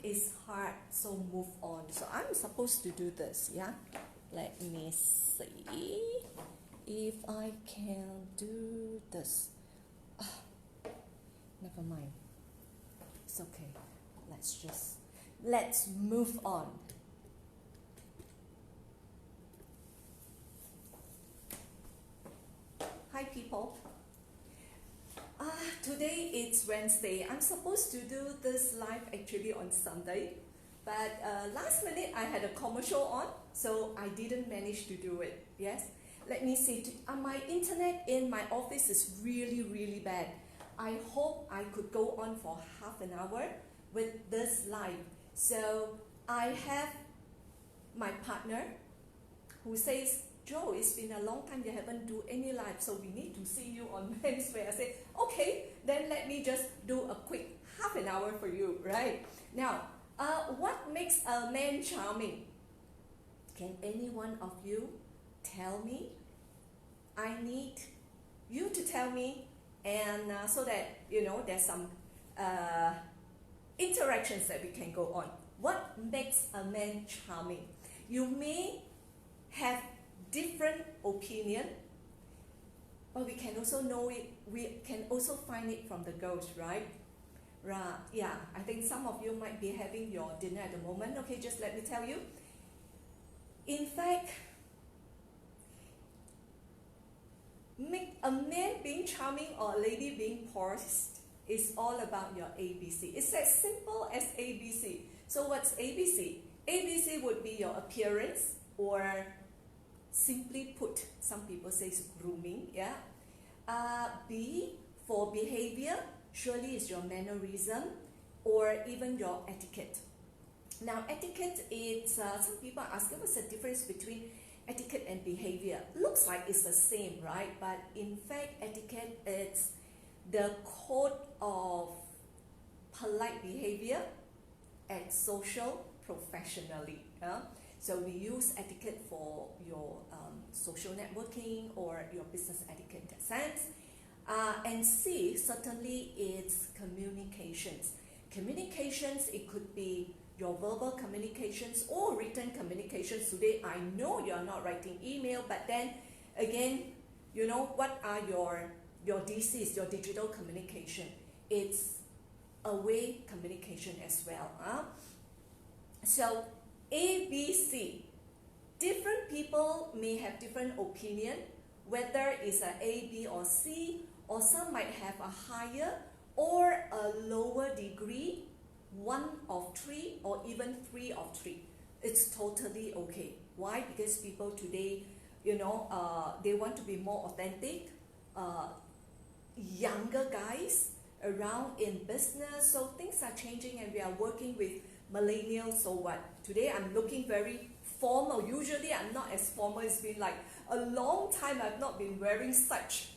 it's hard, so move on. So I'm supposed to do this, yeah? Let me see if I can do this. Never mind. It's okay. Let's move on. Hi people. Today it's Wednesday. I'm supposed to do this live actually on Sunday, but last minute I had a commercial on, so I didn't manage to do it. Yes, let me see. My internet in my office is really bad. I hope I could go on for half an hour with this live. So I have my partner who says, Joe, it's been a long time you haven't do any live, so we need to see you on Menswear. I say, okay, then let me just do a quick half an hour for you, right? Now, what makes a man charming? Can any one of you tell me? I need you to tell me, and so that, you know, there's some interactions that we can go on. What makes a man charming? You may have different opinion, but we can also know it, we can also find it from the girls, right? Yeah, I think some of you might be having your dinner at the moment. Okay, just let me tell you. In fact, a man being charming or a lady being poised is all about your ABC. It's as simple as ABC. So what's ABC? ABC would be your appearance, or simply put, some people say grooming, yeah. B for behavior, surely is your mannerism or even your etiquette. Now etiquette is, some people are asking what's the difference between etiquette and behavior. Looks like it's the same, right? But in fact, etiquette is the code of polite behavior and social professionally. So we use etiquette for your social networking or your business etiquette in that sense. And C, certainly it's communications. Communications, it could be your verbal communications or written communications. Today, I know you're not writing email, but then again, you know, what are your DCs, your digital communication? It's a way communication as well. So A, B, C. Different people may have different opinion, whether it's a A, B, or C, or some might have a higher or a lower degree, 1 of 3 or even 3 of 3. It's totally okay. Why? Because people today, you know, they want to be more authentic. Younger guys around in business, so things are changing and we are working with millennials. So what? Today I'm looking very formal. Usually I'm not as formal. It's been like a long time I've not been wearing such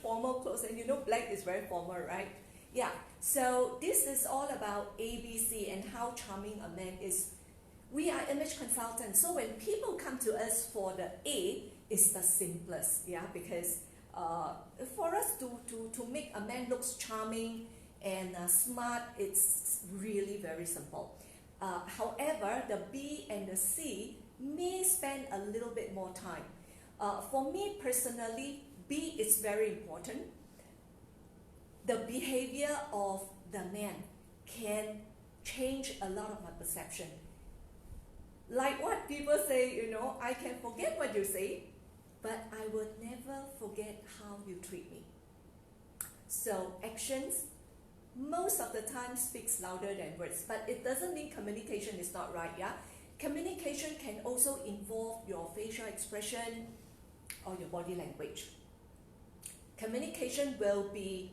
formal clothes, and you know black is very formal, right? Yeah, so this is all about ABC and how charming a man is. We are image consultants, so when people come to us for the A, it's the simplest, yeah, because for us to make a man looks charming and smart, it's really very simple. However, the B and the C may spend a little bit more time. For me personally, B is very important. The behavior of the man can change a lot of my perception. Like what people say, you know, I can forget what you say, but I will never forget how you treat me. So actions most of the time speaks louder than words, but it doesn't mean communication is not right, yeah? Communication can also involve your facial expression or your body language. Communication will be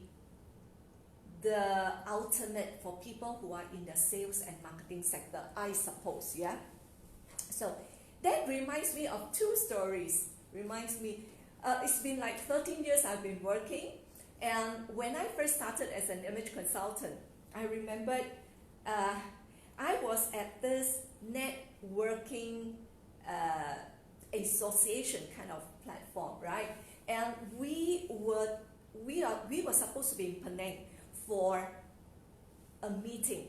the ultimate for people who are in the sales and marketing sector, I suppose, yeah? So that reminds me of 2 stories. It's been like 13 years I've been working, and when I first started as an image consultant, I remembered I was at this networking association kind of platform, right? And we were supposed to be in Penang for a meeting.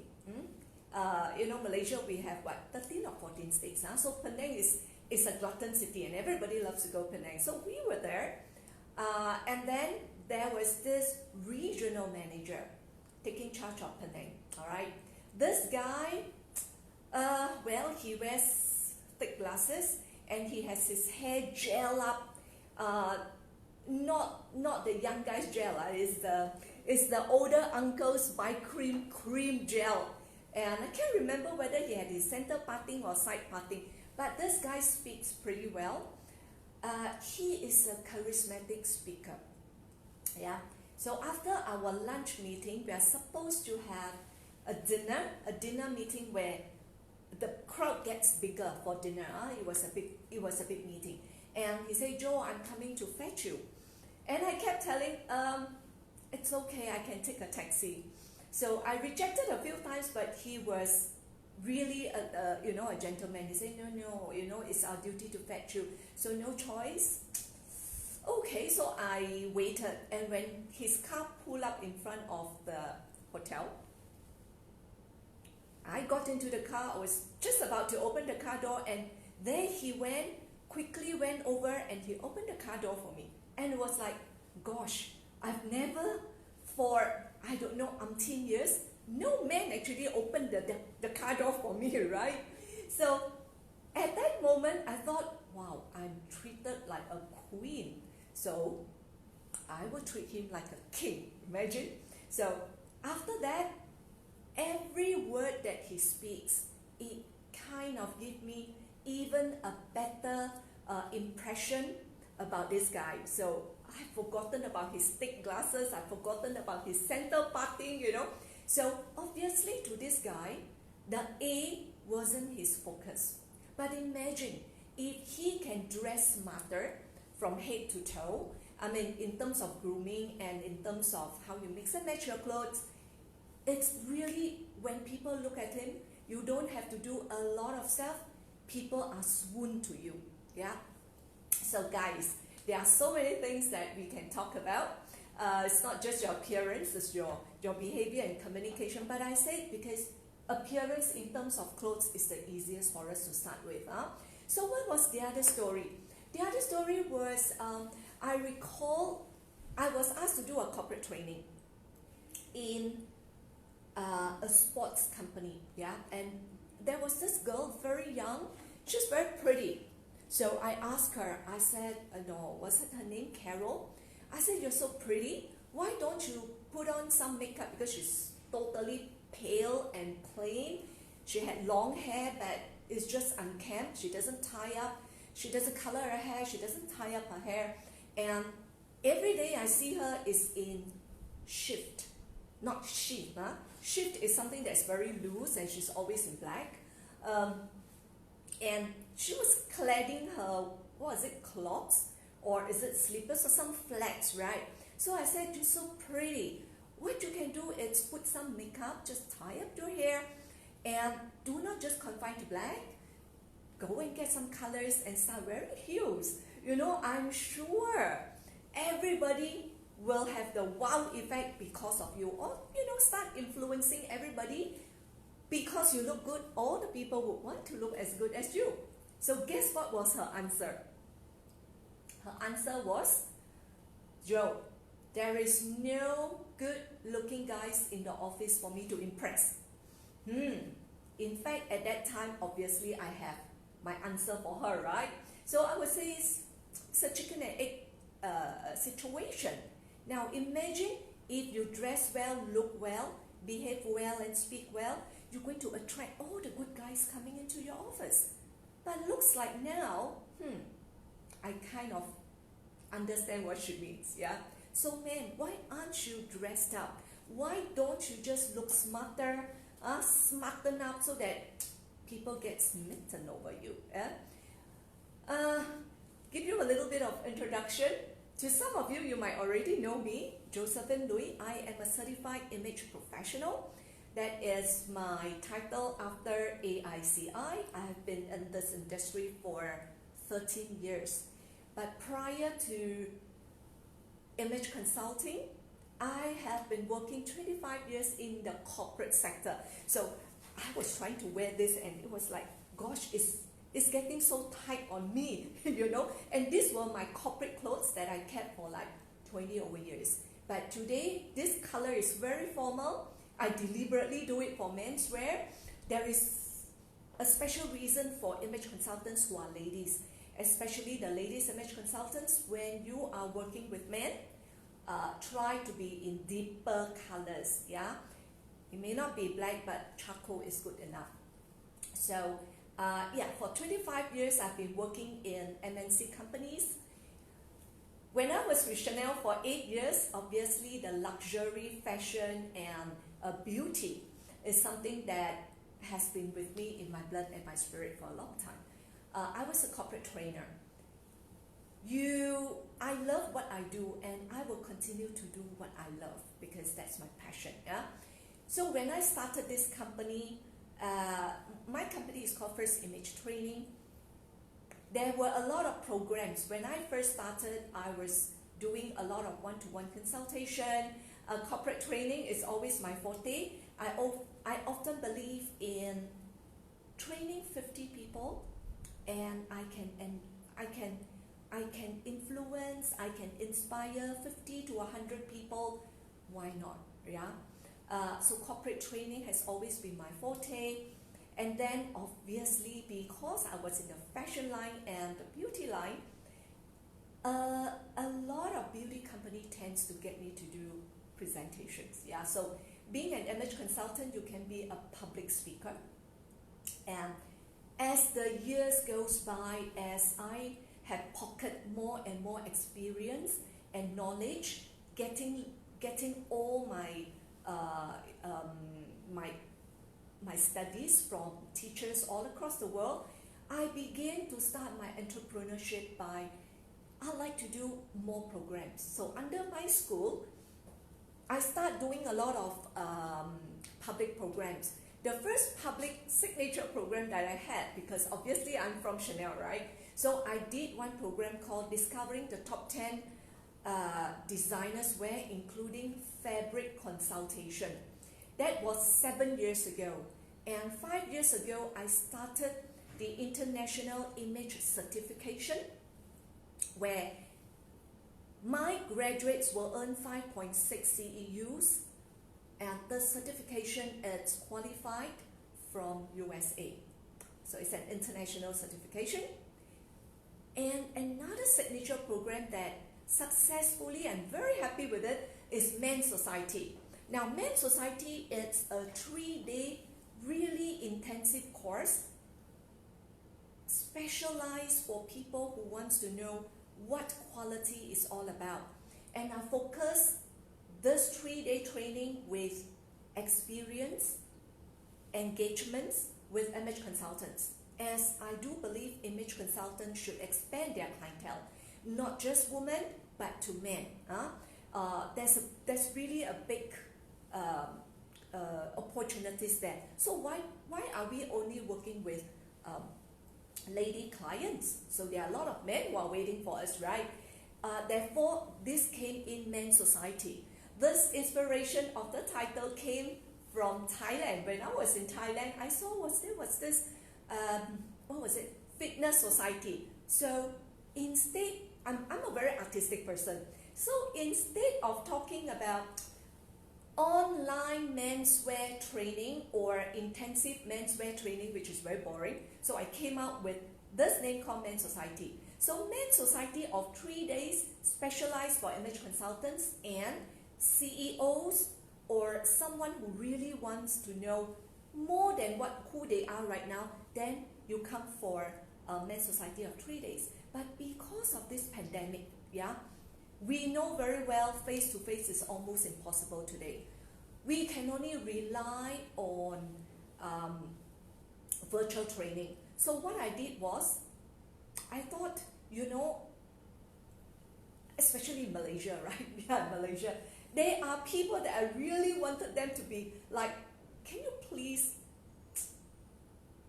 Malaysia, we have what, 13 or 14 states now. So Penang is a glutton city and everybody loves to go Penang. So we were there. And then there was this regional manager taking charge of Penang. All right. This guy, he wears thick glasses and he has his hair gel up. Not the young guy's gel. It's the older uncle's by cream gel. And I can't remember whether he had his center parting or side parting. But this guy speaks pretty well. He is a charismatic speaker. Yeah. So after our lunch meeting, we are supposed to have a dinner meeting where the crowd gets bigger for dinner. It was a big meeting. And he said, Joe, I'm coming to fetch you. And I kept telling, it's okay, I can take a taxi. So I rejected a few times, but he was really a gentleman. He said, no, it's our duty to fetch you. So no choice. Okay, so I waited, and when his car pulled up in front of the hotel, I got into the car. I was just about to open the car door, and there he quickly went over and he opened the car door for me. And it was like, gosh, I've never, for I don't know, umpteen years, no man actually opened the car door for me, right? So at that moment, I thought, wow, I'm treated like a queen. So I will treat him like a king, imagine. So after that, every word that he speaks, it kind of gives me even a better impression about this guy. So I've forgotten about his thick glasses, I've forgotten about his center parting, So obviously to this guy, the A wasn't his focus. But imagine if he can dress smarter from head to toe, in terms of grooming and in terms of how you mix and match your clothes, it's really, when people look at him, you don't have to do a lot of stuff. People are swooned to you. Yeah. So guys, there are so many things that we can talk about. It's not just your appearance, it's your behavior and communication. But I say it because appearance in terms of clothes is the easiest for us to start with. So what was the other story? The other story was, I recall I was asked to do a corporate training in a sports company. Yeah, and there was this girl, very young, she's very pretty. So I asked her, I said, no, was it her name, Carol? I said, you're so pretty, why don't you put on some makeup? Because she's totally pale and plain. She had long hair, but it's just unkempt. She doesn't tie up. She doesn't color her hair. She doesn't tie up her hair. And every day I see her is in shift, not sheath. Shift is something that's very loose, and she's always in black. And she was cladding her, what is it, clogs? Or is it slippers or some flats, right? So I said, you're so pretty. What you can do is put some makeup, just tie up your hair, and do not just confine to black. Go and get some colors and start wearing heels. I'm sure everybody will have the wow effect because of you. Or, start influencing everybody. Because you look good, all the people would want to look as good as you. So guess what was her answer? Her answer was, Joe, there is no good looking guys in the office for me to impress. In fact, at that time, obviously, I have my answer for her, right? So I would say it's a chicken and egg situation. Now imagine if you dress well, look well, behave well and speak well, you're going to attract all the good guys coming into your office. But looks like now, I kind of understand what she means, yeah? So man, why aren't you dressed up? Why don't you just look smarter, smarten up so that people get smitten over you? Give you a little bit of introduction. To some of you, you might already know me, Josephine Lui. I am a certified image professional. That is my title after AICI. I have been in this industry for 13 years. But prior to image consulting, I have been working 25 years in the corporate sector. So I was trying to wear this and it was like, gosh, it's getting so tight on me, you know. And these were my corporate clothes that I kept for like 20 over years. But today, this color is very formal. I deliberately do it for menswear. There is a special reason for image consultants who are ladies, especially the ladies image consultants. When you are working with men, try to be in deeper colors, yeah. It may not be black, but charcoal is good enough. So, yeah, for 25 years, I've been working in MNC companies. When I was with Chanel for 8 years, obviously the luxury, fashion, and beauty is something that has been with me in my blood and my spirit for a long time. I was a corporate trainer. I love what I do, and I will continue to do what I love because that's my passion. Yeah. So when I started this company, my company is called First Image Training. There were a lot of programs. When I first started, I was doing a lot of one-to-one consultation. Corporate training is always my forte. I often believe in training 50 people, and I can influence, I can inspire 50 to 100 people. Why not? Yeah. So corporate training has always been my forte. And then obviously, because I was in the fashion line and the beauty line, a lot of beauty company tends to get me to do presentations. Yeah. So being an image consultant, you can be a public speaker. And as the years goes by, as I have pocketed more and more experience and knowledge, getting all my my studies from teachers all across the world, I began to start my entrepreneurship by, I like to do more programs. So under my school, I start doing a lot of public programs. The first public signature program that I had, because obviously I'm from Chanel, right? So I did one program called Discovering the Top 10 Designers Wear, including fabric consultation. That was 7 years ago. And 5 years ago, I started the International Image Certification, where my graduates will earn 5.6 CEUs, and the certification is qualified from USA. So it's an international certification. And another signature program that successfully, and very happy with it, is Men's Society. Now, Men's Society is a 3-day, really intensive course, specialized for people who wants to know what quality is all about. And I focus this 3-day training with experience, engagements with image consultants, as I do believe image consultants should expand their clientele, not just women, but to men. There's really a big opportunities there. So why are we only working with lady clients? So there are a lot of men who are waiting for us, right? Therefore, this came in Men's Society. This inspiration of the title came from Thailand. When I was in Thailand, I saw what's this what was it? Fitness Society. So instead, I'm a very artistic person. So instead of talking about online menswear training or intensive menswear training, which is very boring, so I came out with this name called Men's Society. So Men's Society of 3 days, specialized for image consultants and CEOs, or someone who really wants to know more than who they are right now. Then you come for Men's Society of 3 days. But because of this pandemic, yeah, we know very well face-to-face is almost impossible today. We can only rely on virtual training. So what I did was, I thought, especially in Malaysia, right? Yeah, Malaysia. There are people that I really wanted them to be like, can you please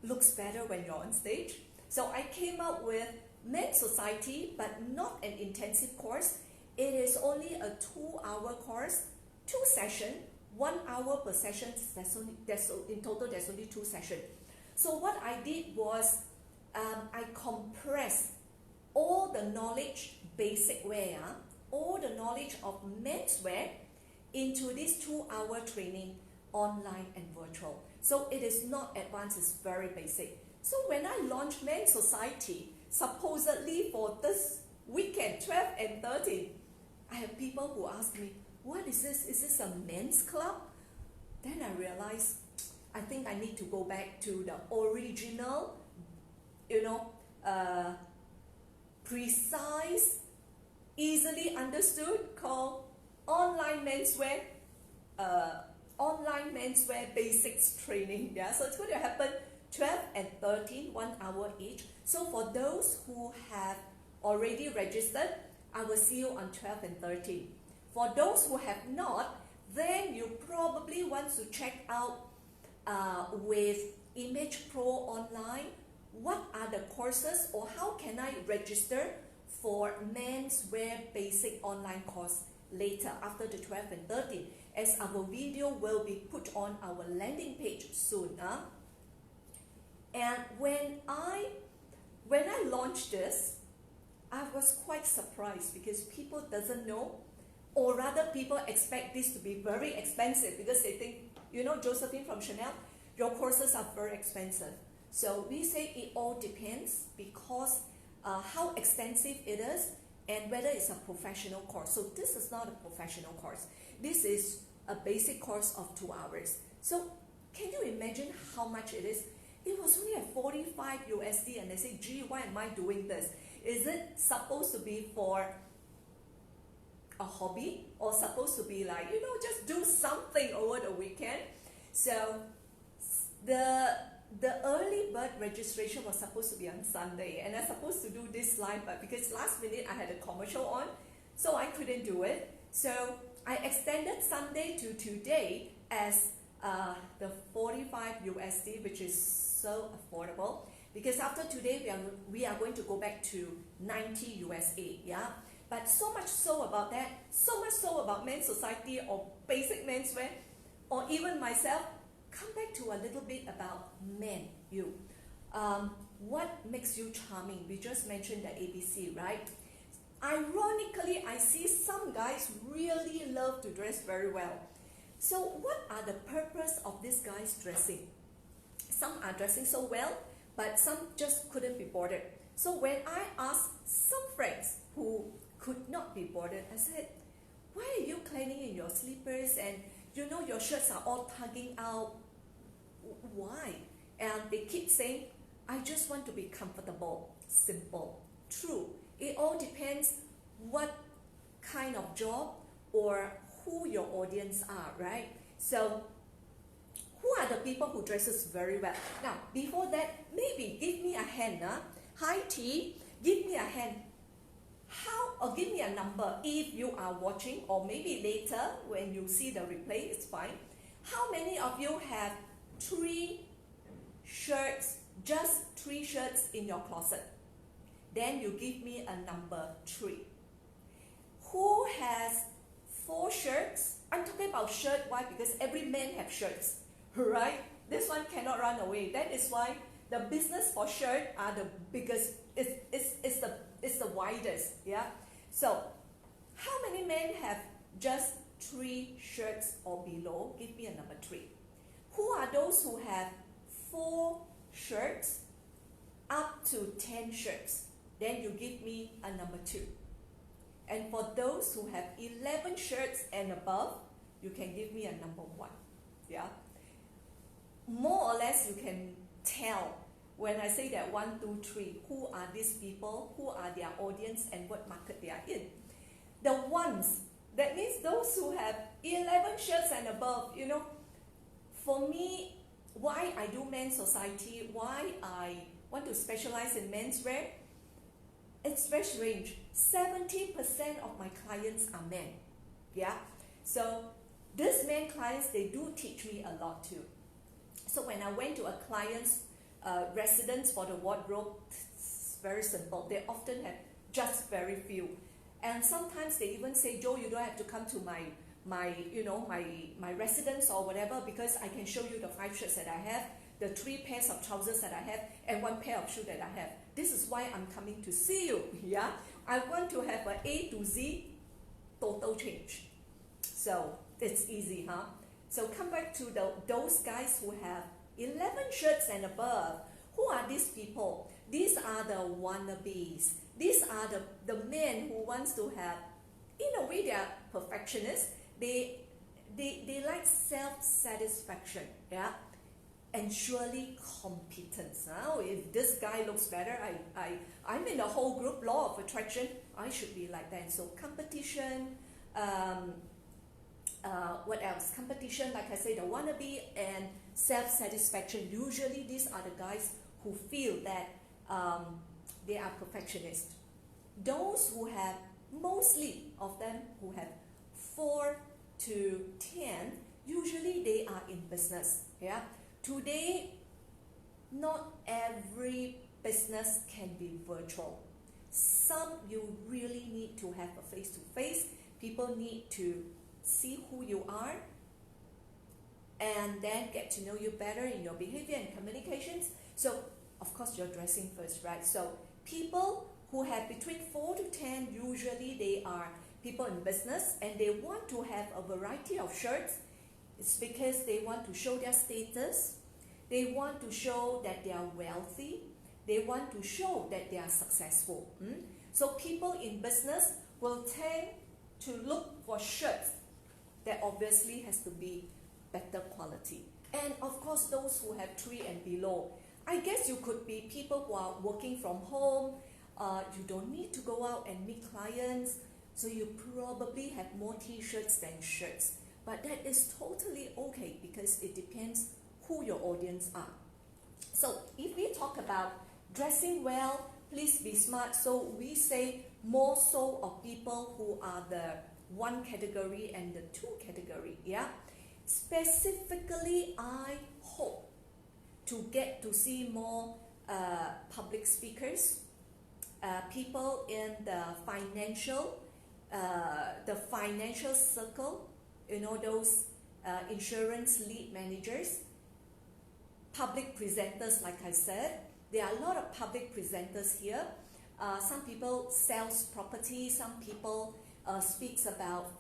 looks better when you're on stage? So I came out with Men's Society, but not an intensive course. It is only a 2-hour course, 2 sessions, 1 hour per session. In total, there's only 2 sessions. So what I did was I compressed all the knowledge, basic wear, all the knowledge of menswear into this 2-hour training, online and virtual. So it is not advanced, it's very basic. So when I launched Men's Society, supposedly for this weekend, 12 and 13, I have people who ask me, what is this? Is this a men's club? Then I realized, I think I need to go back to the original, precise, easily understood, called Online Menswear Basics Training. Yeah, so it's going to happen 12 and 13, 1 hour each. So for those who have already registered, I will see you on 12 and 13. For those who have not, then you probably want to check out with Image Pro Online, what are the courses or how can I register for Menswear Basic Online course later after the 12 and 13, as our video will be put on our landing page soon. And when I launched this, I was quite surprised because people doesn't know, or rather people expect this to be very expensive because they think, Josephine from Chanel, your courses are very expensive. So we say it all depends because how extensive it is and whether it's a professional course. So this is not a professional course. This is a basic course of 2 hours. So can you imagine how much it is? It was only at 45 USD and I say, gee, why am I doing this? Is it supposed to be for a hobby or supposed to be like, just do something over the weekend? So the early bird registration was supposed to be on Sunday and I was supposed to do this live, but because last minute I had a commercial on, so I couldn't do it. So I extended Sunday to today as the 45 USD, which is so affordable, because after today we are going to go back to 90 USA, yeah. But so much so about that, so much so about Men's Society or basic menswear, or even myself, come back to a little bit about men, you. What makes you charming? We just mentioned the ABC, right? Ironically, I see some guys really love to dress very well. So what are the purpose of these guys dressing? Some are dressing so well, but some just couldn't be bothered. So when I asked some friends who could not be bothered, I said, why are you cleaning in your slippers and your shirts are all tugging out? Why? And they keep saying, I just want to be comfortable, simple. True, it all depends what kind of job or who your audience are, right? So who are the people who dresses very well? Now, before that, maybe give me a hand. Hi T, give me a hand. Or give me a number if you are watching, or maybe later when you see the replay, it's fine. How many of you have 3 shirts, just 3 shirts in your closet? Then you give me a number 3. Who has 4 shirts? I'm talking about shirt. Why? Because every man have shirts, right? This one cannot run away. That is why the business for shirt are the biggest. It's the widest. Yeah. So, how many men have just 3 shirts or below? Give me a number 3. Who are those who have 4 shirts up to 10 shirts? Then you give me a number 2. And for those who have 11 shirts and above, you can give me a number 1. Yeah. More or less you can tell when I say that 1, 2, 3, who are these people, who are their audience and what market they are in. The ones, that means those who have 11 shirts and above, for me, why I do Men's Society, why I want to specialize in menswear, it's very strange. 70% of my clients are men. Yeah. So these men clients, they do teach me a lot too. So when I went to a client's residence for the wardrobe, it's very simple. They often have just very few. And sometimes they even say, Joe, you don't have to come to my residence or whatever, because I can show you the 5 shirts that I have, the 3 pairs of trousers that I have, and 1 pair of shoes that I have. This is why I'm coming to see you. Yeah, I want to have a A to Z total change. So it's easy, huh? So come back to those guys who have 11 shirts and above. Who are these people? These are the wannabes. These are the men who wants to have, in a way, they are perfectionists. They like self-satisfaction, yeah, and surely competence. Now, if this guy looks better, I'm in the whole group, law of attraction, I should be like that. So competition, what else? Competition, like I say, the wannabe, and self-satisfaction. Usually these are the guys who feel that they are perfectionists. Those who have, mostly of them who have 4 to 10, usually they are in business. Yeah. Today, not every business can be virtual. Some you really need to have a face-to-face. People need to see who you are and then get to know you better in your behavior and communications. So, of course, you're dressing first, right? So, people who have between 4 to 10, usually they are people in business, and they want to have a variety of shirts. It's because they want to show their status. They want to show that they are wealthy. They want to show that they are successful. So people in business will tend to look for shirts that obviously has to be better quality. And of course, those who have 3 and below, I guess you could be people who are working from home. You don't need to go out and meet clients, so you probably have more t-shirts than shirts. But that is totally okay, because it depends who your audience are. So if we talk about dressing well, please be smart. So we say more so of people who are the 1 category and the 2 category. Yeah. Specifically, I hope to get to see more public speakers, people in the financial circle, those insurance lead managers, public presenters. Like I said, there are a lot of public presenters here. Some people sells property, some people speaks about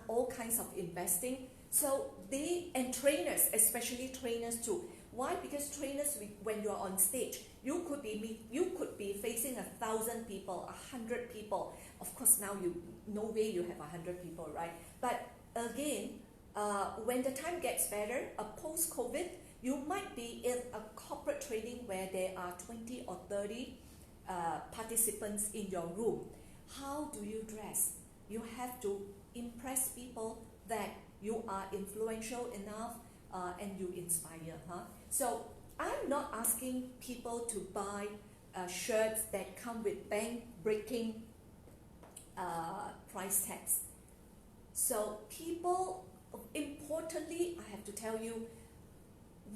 all kinds of investing. So and trainers, especially trainers too. Why? Because trainers, when you are on stage, you could be facing 1,000 people, 100 people. Of course, now no way you have 100 people, right? But again, when the time gets better, post-COVID, you might be in a corporate training where there are 20 or 30 participants in your room. How do you dress? You have to impress people that you are influential enough and you inspire. So I'm not asking people to buy shirts that come with bank-breaking price tags. So people, importantly, I have to tell you,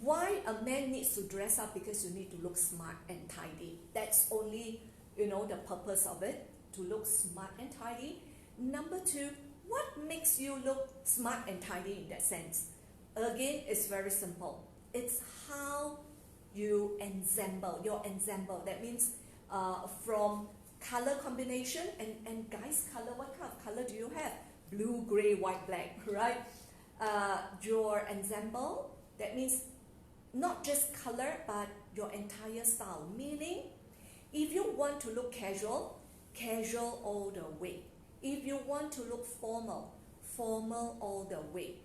why a man needs to dress up, because you need to look smart and tidy. That's only, the purpose of it, to look smart and tidy. Number 2, what makes you look smart and tidy in that sense? Again, it's very simple. It's how you ensemble, your ensemble. That means from color combination, and guys, color, what kind of color do you have? Blue, gray, white, black, right? Your ensemble, that means not just color, but your entire style. Meaning, if you want to look casual, casual all the way. If you want to look formal, formal all the way.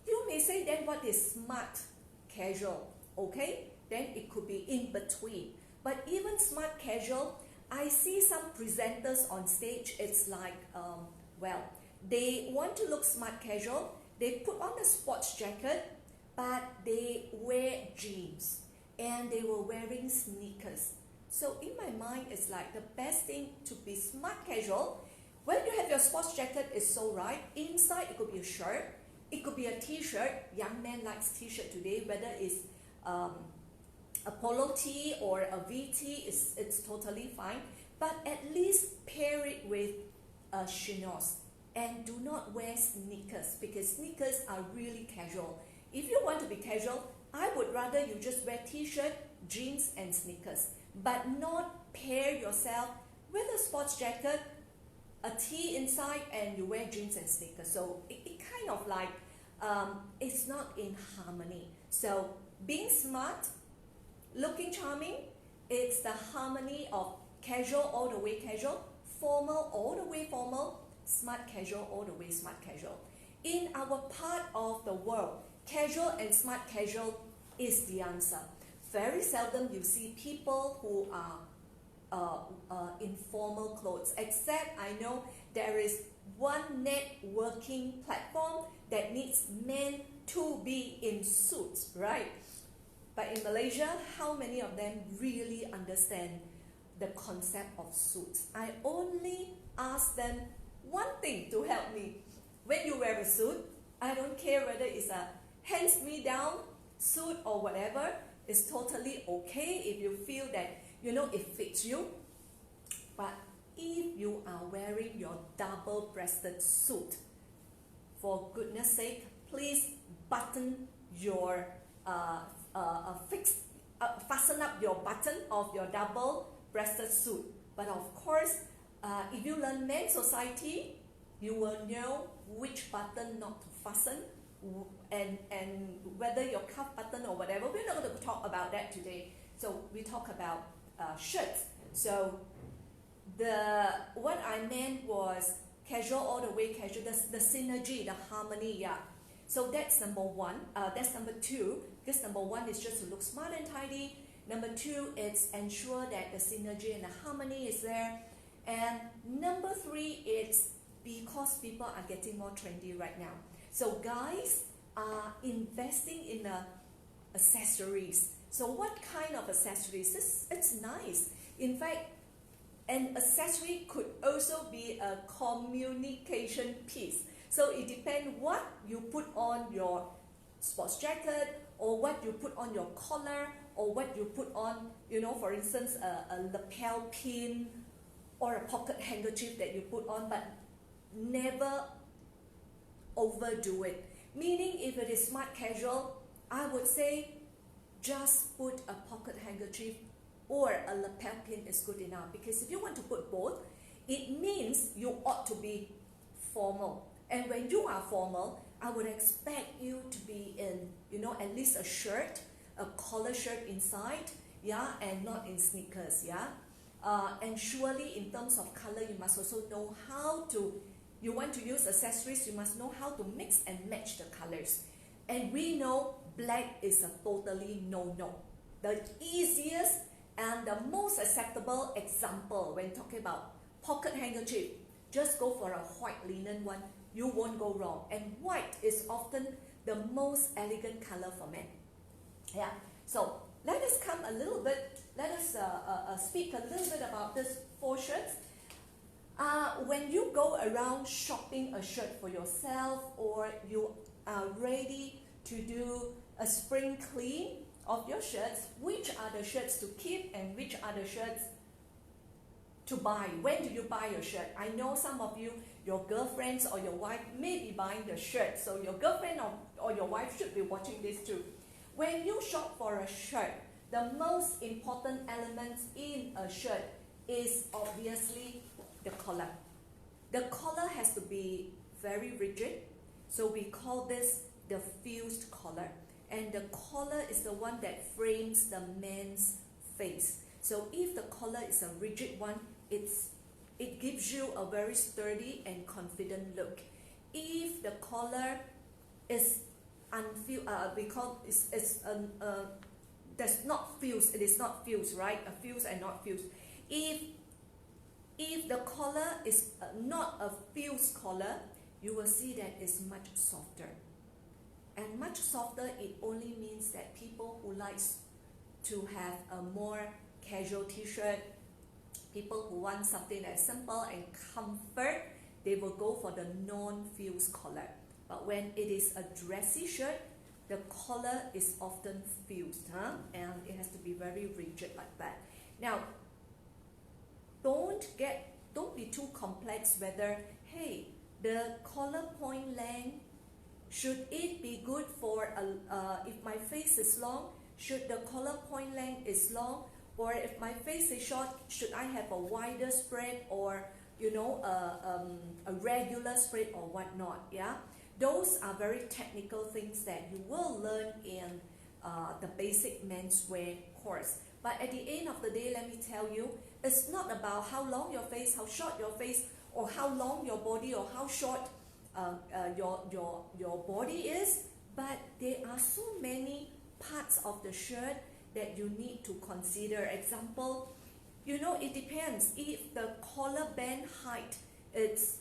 You may say, then what is smart casual? Okay, then it could be in between. But even smart casual, I see some presenters on stage, it's like, they want to look smart casual, they put on a sports jacket, but they wear jeans, and they were wearing sneakers. So in my mind, it's like the best thing to be smart casual. When you have your sports jacket, it's so right. Inside, it could be a shirt, it could be a t-shirt. Young man likes t-shirt today, whether it's a polo tee or a VT, it's totally fine. But at least pair it with chinos. and do not wear sneakers because sneakers are really casual. If you want to be casual, I would rather you just wear t-shirt, jeans and sneakers, but not pair yourself with a sports jacket, a tee inside, and you wear jeans and sneakers. So it kind of like it's not in harmony. So being smart, looking charming, it's the harmony of casual all the way casual, formal all the way formal, smart casual all the way smart casual. In our part of the world, casual and smart casual is the answer. Very seldom you see people who are in formal clothes, except I know there is one networking platform that needs men to be in suits, right? But in Malaysia, how many of them really understand the concept of suits? I only ask them one thing to help me. When you wear a suit, I don't care whether it's a hands-me-down suit or whatever, it's totally okay if you feel that, it fits you. But if you are wearing your double-breasted suit, for goodness sake, please button your fasten up your button of your double-breasted suit. But of course, if you learn men's society, you will know which button not to fasten and whether your cuff button or whatever. We're not going to talk about that today. So we talk about shirts. So what I meant was casual all the way casual, the synergy, the harmony, yeah. So that's number one. That's number two, because number one is just to look smart and tidy. Number two, it's ensure that the synergy and the harmony is there. And number three, it's because people are getting more trendy right now. So guys are investing in accessories. So what kind of accessories? It's nice. In fact, an accessory could also be a communication piece. So it depends what you put on your sports jacket, or what you put on your collar, or what you put on, for instance, a lapel pin or a pocket handkerchief that you put on, but never overdo it. Meaning, if it is smart casual, I would say just put a pocket handkerchief or a lapel pin is good enough. Because if you want to put both, it means you ought to be formal. And when you are formal, I would expect you to be in, at least a shirt, a collar shirt inside, yeah, and not in sneakers, yeah. And surely in terms of color, you must also know how to, you want to use accessories, you must know how to mix and match the colors. And we know black is a totally no-no. The easiest and the most acceptable example when talking about pocket handkerchief, just go for a white linen one. You won't go wrong. And white is often the most elegant color for men. Yeah. So let us come a little bit. Let us speak a little bit about these 4 shirts. When you go around shopping a shirt for yourself, or you are ready to do a spring clean of your shirts, which are the shirts to keep and which are the shirts to buy? When do you buy your shirt? I know some of you, your girlfriends or your wife may be buying the shirt, so your girlfriend or your wife should be watching this too. When you shop for a shirt, the most important elements in a shirt is obviously the collar. The collar has to be very rigid, so we call this the fused collar. And the collar is the one that frames the man's face. So if the collar is a rigid one, it gives you a very sturdy and confident look. If the collar is that's not fused, it is not fused, right? A fused and not fused. If the collar is not a fused collar, you will see that it's much softer. And much softer, it only means that people who like to have a more casual t-shirt, people who want something that's simple and comfort, they will go for the non-fused collar. But when it is a dressy shirt, the collar is often fused, and it has to be very rigid like that. Now, don't be too complex whether, hey, the collar point length, should it be good for, if my face is long, should the collar point length is long, or if my face is short, should I have a wider spread, or a regular spread or whatnot, yeah? Those are very technical things that you will learn in the basic menswear course. But at the end of the day, let me tell you, it's not about how long your face, how short your face, or how long your body, or how short your body is, but there are so many parts of the shirt that you need to consider. Example, it depends. If the collar band height is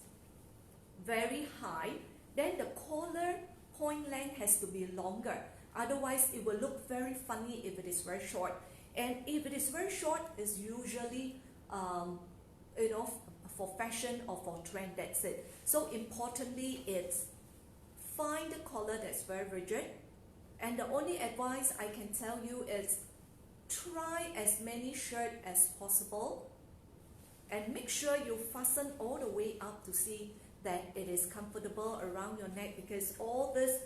very high, then the collar point length has to be longer. Otherwise, it will look very funny if it is very short. And if it is very short, it's usually for fashion or for trend, that's it. So importantly, it's find a collar that's very rigid. And the only advice I can tell you is try as many shirts as possible and make sure you fasten all the way up to see that it is comfortable around your neck, because all this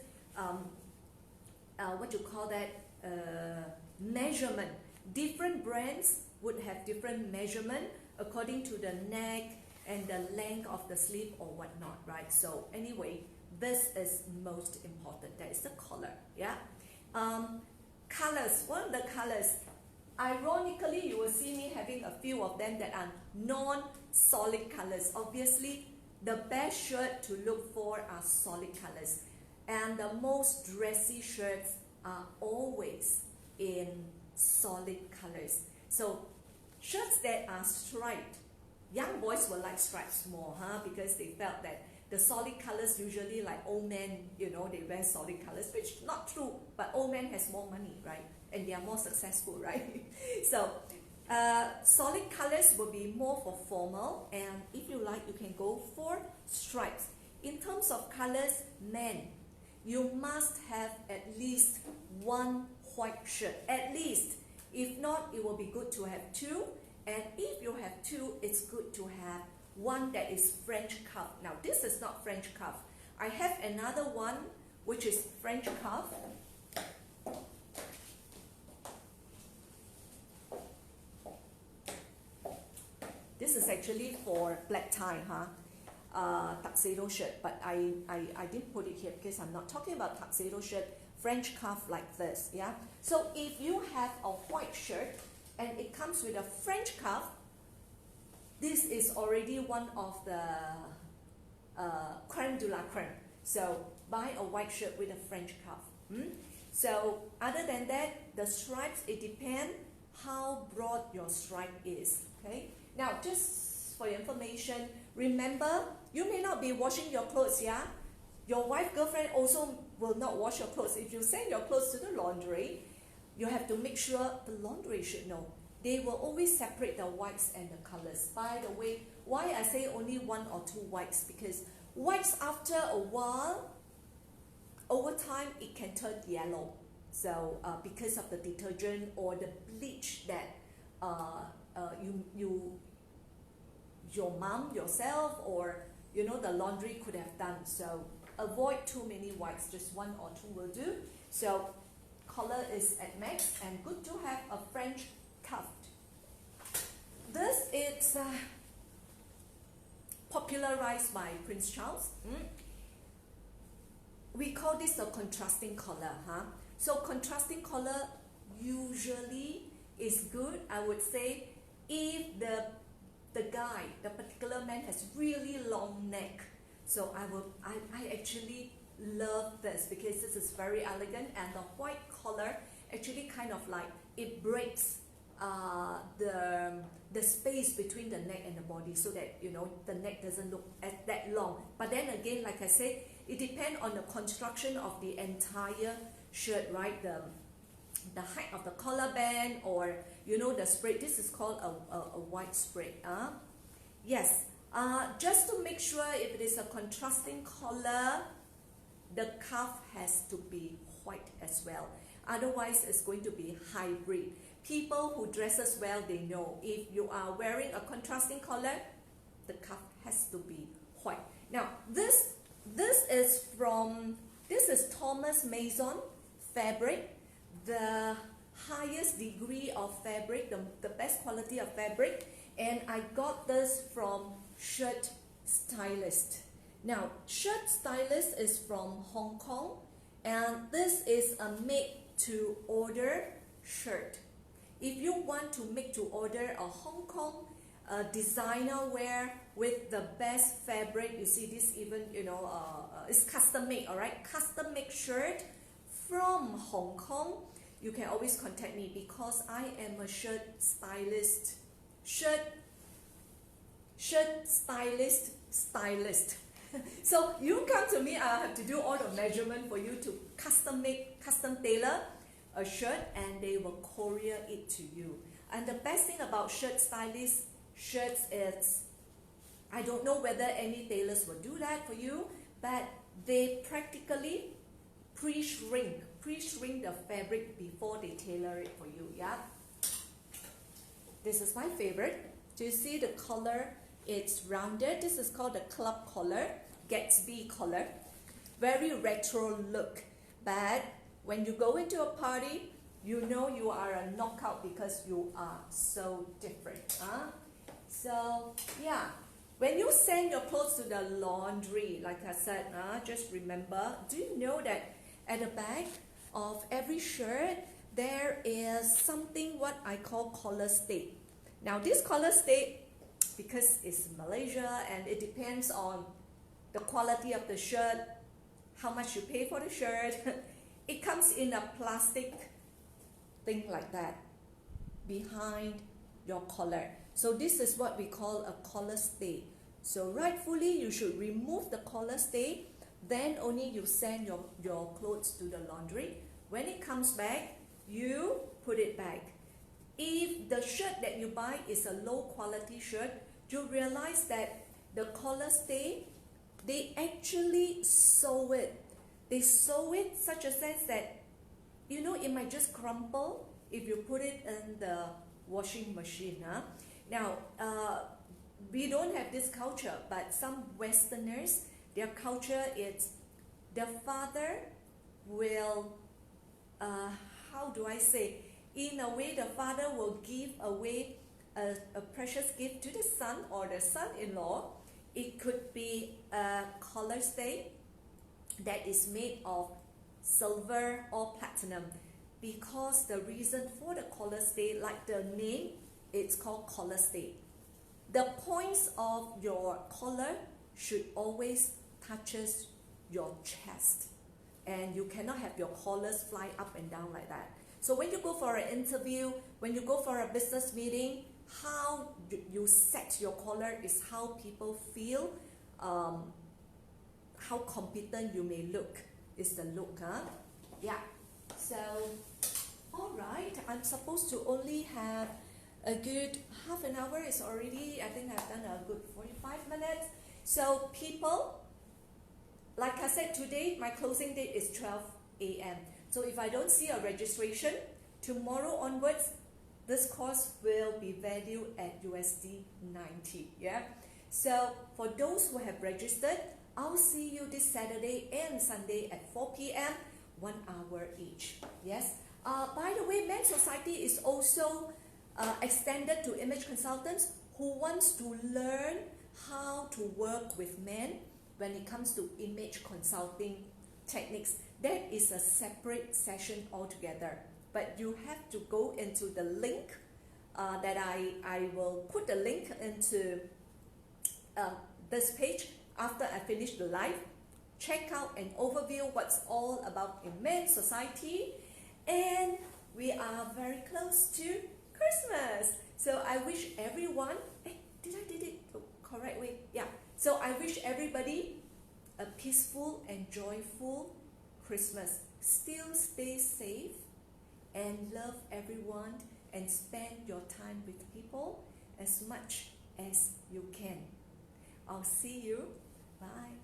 measurement, different brands would have different measurement according to the neck and the length of the sleeve or whatnot, right? So anyway, this is most important. That is the color, yeah. Colors, one of the colors, ironically, you will see me having a few of them that are non-solid colors. Obviously, the best shirt to look for are solid colors, and the most dressy shirts are always in solid colors. So shirts that are striped, young boys will like stripes more, because they felt that the solid colors usually, like old men, they wear solid colors, which is not true, but old men has more money, right? And they are more successful, right? So solid colors will be more for formal, and if you like, you can go for stripes. In terms of colors, men, you must have at least one white shirt, at least. If not, it will be good to have two, and if you have two, it's good to have one that is French cuff. Now, this is not French cuff. I have another one which is French cuff. This is actually for black tie, tuxedo shirt, but I didn't put it here because I'm not talking about tuxedo shirt. French cuff like this, yeah. So if you have a white shirt and it comes with a French cuff, this is already one of the creme de la creme. So buy a white shirt with a French cuff. So other than that, the stripes, it depends how broad your stripe is. Okay. Now, just for your information, remember, you may not be washing your clothes, yeah? Your wife, girlfriend also will not wash your clothes. If you send your clothes to the laundry, you have to make sure the laundry should know. They will always separate the whites and the colors. By the way, why I say only one or two whites? Because whites, after a while, over time, it can turn yellow. So because of the detergent or the bleach that your mom, yourself, or the laundry could have done. So avoid too many whites, just one or two will do. So color is at max, and good to have a French cuff. This is popularized by Prince Charles. We call this a contrasting color, So contrasting color usually is good, I would say, if the guy, the particular man, has really long neck. So I actually love this because this is very elegant, and the white collar actually kind of like it breaks the space between the neck and the body, so that the neck doesn't look that long. But then again, like I said, it depends on the construction of the entire shirt, right? The height of the collar band, or the spread. This is called a white spread. Yes. Just to make sure, if it is a contrasting color, the cuff has to be white as well. Otherwise, it's going to be hybrid. People who dresses well, they know if you are wearing a contrasting color, the cuff has to be white. Now this is Thomas Mason fabric, the highest degree of fabric, the best quality of fabric, and I got this from Shirt Stylist. Now Shirt Stylist is from Hong Kong, and this is a made-to-order shirt. If you want to make to order a Hong Kong designer wear with the best fabric, you see this even, it's custom made, all right? Custom made shirt from Hong Kong. You can always contact me because I am a shirt stylist. Shirt stylist. So you come to me, I have to do all the measurement for you to custom make, custom tailor a shirt, and they will courier it to you. And the best thing about shirt stylist shirts is, I don't know whether any tailors will do that for you, but they practically pre-shrink the fabric before they tailor it for you. Yeah, this is my favorite. Do you see the color? It's rounded. This is called the club collar, Gatsby collar. Very retro look, but when you go into a party, you know you are a knockout because you are so different. So yeah, when you send your clothes to the laundry, like I said, just remember, do you know that at the back of every shirt there is something what I call collar stay. Now this collar stay, because it's Malaysia and it depends on the quality of the shirt, how much you pay for the shirt, it comes in a plastic thing like that behind your collar. So this is what we call a collar stay. So rightfully you should remove the collar stay, then only you send your clothes to the laundry. When it comes back, you put it back. If the shirt that you buy is a low quality shirt, you realize that the collar stay, they actually sew it. They sew it such a sense that, it might just crumple if you put it in the washing machine. Now, we don't have this culture, but some Westerners, their culture is the father will, how do I say, in a way the father will give away a precious gift to the son or the son-in-law. It could be a collar stay that is made of silver or platinum, because the reason for the collar stay, like the name, it's called collar stay. The points of your collar should always touches your chest, and you cannot have your collars fly up and down like that. So when you go for an interview, when you go for a business meeting, how you set your collar is how people feel, how competent you may look is the look. Yeah, so alright, I'm supposed to only have a good half an hour. It's already, I think I've done a good 45 minutes. So people, like I said, today my closing date is 12 a.m. So if I don't see a registration, tomorrow onwards, this course will be valued at USD 90. Yeah. So for those who have registered, I'll see you this Saturday and Sunday at 4 p.m. 1 hour each. Yes. By the way, Men's Society is also extended to image consultants who wants to learn how to work with men when it comes to image consulting techniques. That is a separate session altogether. But you have to go into the link that I will put the link into this page after I finish the live. Check out an overview what's all about in Men's Society, and we are very close to Christmas. So I wish everyone, did it the correct way? Yeah. So I wish everybody a peaceful and joyful Christmas. Still stay safe and love everyone and spend your time with people as much as you can. I'll see you. Bye.